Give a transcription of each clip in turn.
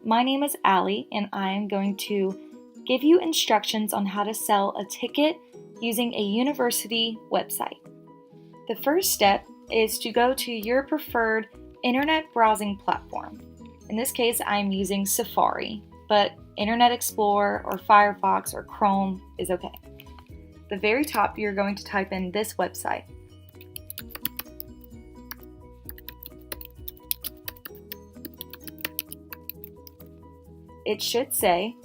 My name is Allie, and I am going to give you instructions on how to sell a ticket using a university website. The first step is to go to your preferred internet browsing platform. In this case, I'm using Safari, but Internet Explorer or Firefox or Chrome is okay. At the very top, you're going to type in this website. It should say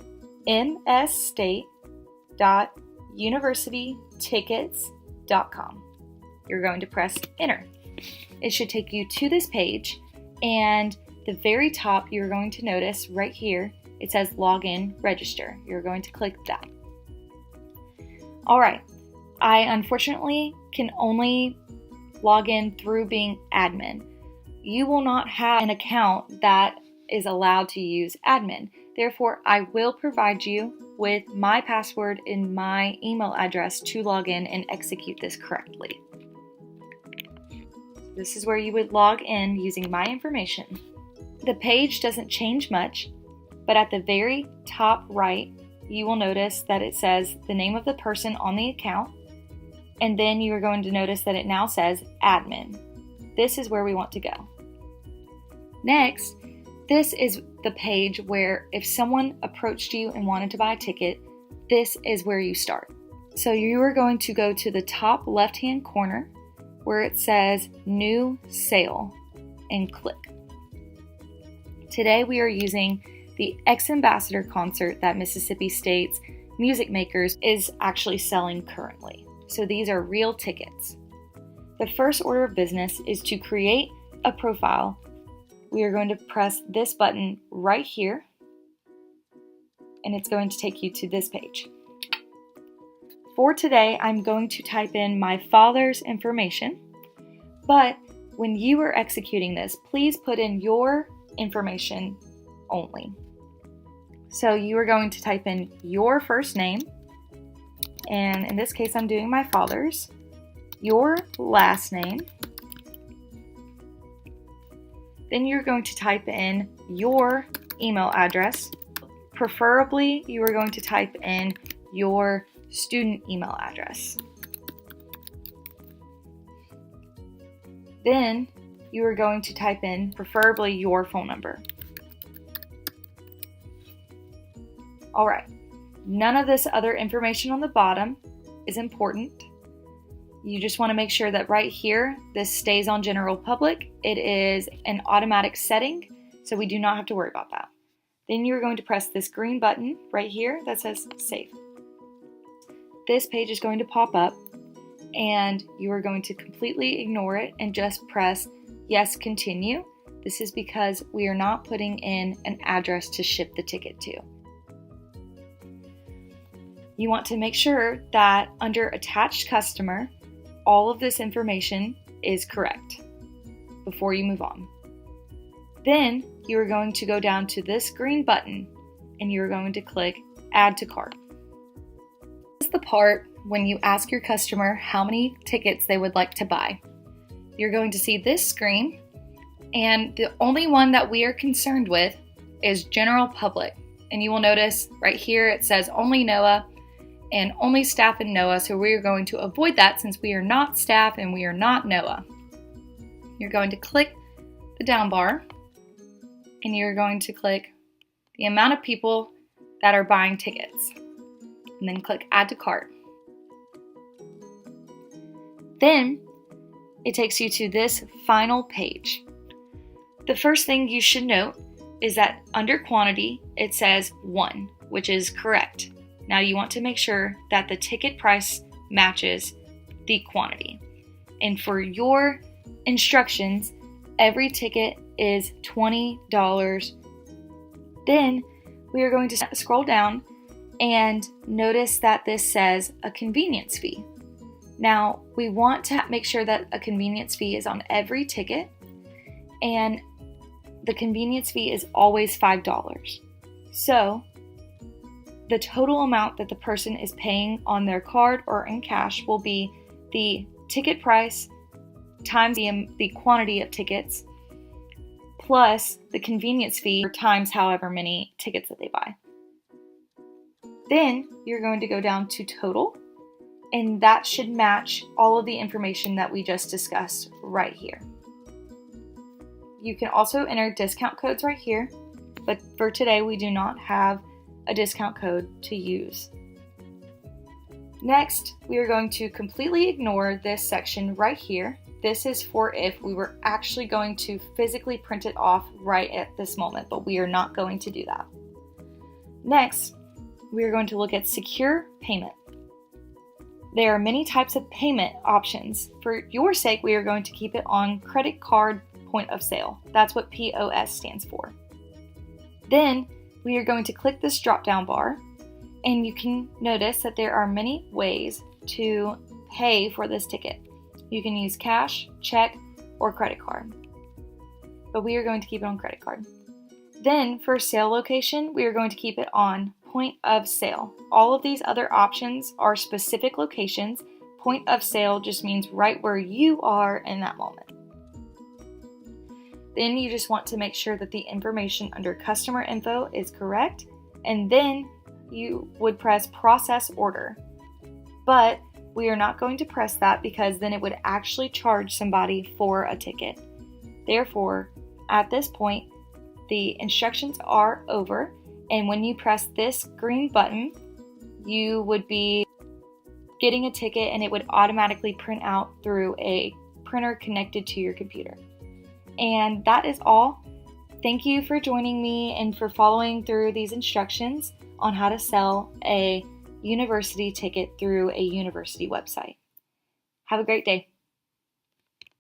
msstate.universitytickets.com. You're going to press enter. It should take you to this page, and the very top you're going to notice right here it says login register. You're going to click that. Alright, I unfortunately can only log in through being admin. You will not have an account that is allowed to use admin. Therefore, I will provide you with my password and my email address to log in and execute this correctly. This is where you would log in using my information. The page doesn't change much, but at the very top right, you will notice that it says the name of the person on the account, and then you are going to notice that it now says admin. This is where we want to go. Next, this is the page where if someone approached you and wanted to buy a ticket, this is where you start. So you are going to go to the top left-hand corner where it says New Sale and click. Today we are using the X-Ambassador concert that Mississippi State's Music Makers is actually selling currently. So these are real tickets. The first order of business is to create a profile. We are going to press this button right here, and it's going to take you to this page. For today, I'm going to type in my father's information, but when you are executing this, please put in your information only. So you are going to type in your first name, and in this case, I'm doing my father's, your last name. Then you're going to type in your email address. Preferably, you are going to type in your student email address. Then you are going to type in preferably your phone number. Alright, none of this other information on the bottom is important. You just want to make sure that right here, this stays on general public. It is an automatic setting, so we do not have to worry about that. Then you're going to press this green button right here that says Save. This page is going to pop up, and you are going to completely ignore it and just press Yes, Continue. This is because we are not putting in an address to ship the ticket to. You want to make sure that under Attached Customer, all of this information is correct before you move on. Then you are going to go down to this green button and you're going to click Add to Cart. This is the part when you ask your customer how many tickets they would like to buy. You're going to see this screen, and the only one that we are concerned with is general public. And you will notice right here it says only NOAA and only staff in NOAA, so we are going to avoid that since we are not staff and we are not NOAA. You're going to click the down bar, and you're going to click the amount of people that are buying tickets, and then click Add to Cart. Then it takes you to this final page. The first thing you should note is that under quantity, it says 1, which is correct. Now you want to make sure that the ticket price matches the quantity. And for your instructions, every ticket is $20. Then we are going to scroll down and notice that this says a convenience fee. Now we want to make sure that a convenience fee is on every ticket, and the convenience fee is always $5. So the total amount that the person is paying on their card or in cash will be the ticket price times the quantity of tickets plus the convenience fee times however many tickets that they buy. Then you're going to go down to total, and that should match all of the information that we just discussed right here. You can also enter discount codes right here, but for today we do not have a discount code to use. Next, we are going to completely ignore this section right here. This is for if we were actually going to physically print it off right at this moment, but we are not going to do that. Next, we are going to look at secure payment. There are many types of payment options. For your sake, we are going to keep it on credit card point of sale. That's what POS stands for. Then we are going to click this drop-down bar, and you can notice that there are many ways to pay for this ticket. You can use cash, check, or credit card. But we are going to keep it on credit card. Then for sale location, we are going to keep it on point of sale. All of these other options are specific locations. Point of sale just means right where you are in that moment. Then you just want to make sure that the information under customer info is correct, and then you would press process order. But we are not going to press that because then it would actually charge somebody for a ticket. Therefore, at this point, the instructions are over, and when you press this green button, you would be getting a ticket and it would automatically print out through a printer connected to your computer. And that is all. Thank you for joining me and for following through these instructions on how to sell a university ticket through a university website. Have a great day.